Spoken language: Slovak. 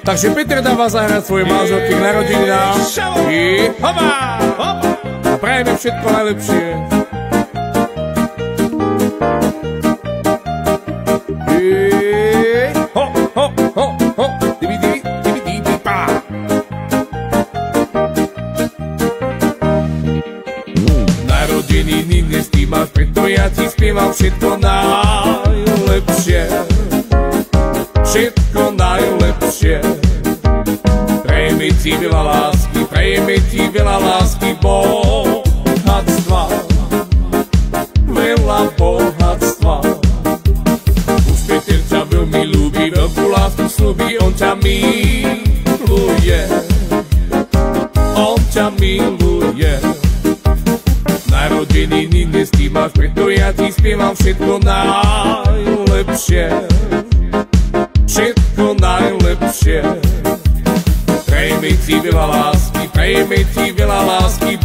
Takže Peter dáva zahrať svojej manželky k narodeninám. I hopa! A prajeme všetko najlepšie. Ho, ho, ho, ho, divi, divi, divi, divi, pá. Narodeniny dnes ty máš, preto ja ti spievam všetko najlepšie. Všetko najlepšie. Prejme ti veľa lásky, bohatstva, veľa bohatstva. Už Peter ťa veľmi ľúbi, veľkú lásku slúbi, on ťa miluje, on ťa miluje. Narodeniny dnes ty máš, preto ja ti spievam všetko najlepšie. Všetko najlepšie. Prejme ti veľa lásky,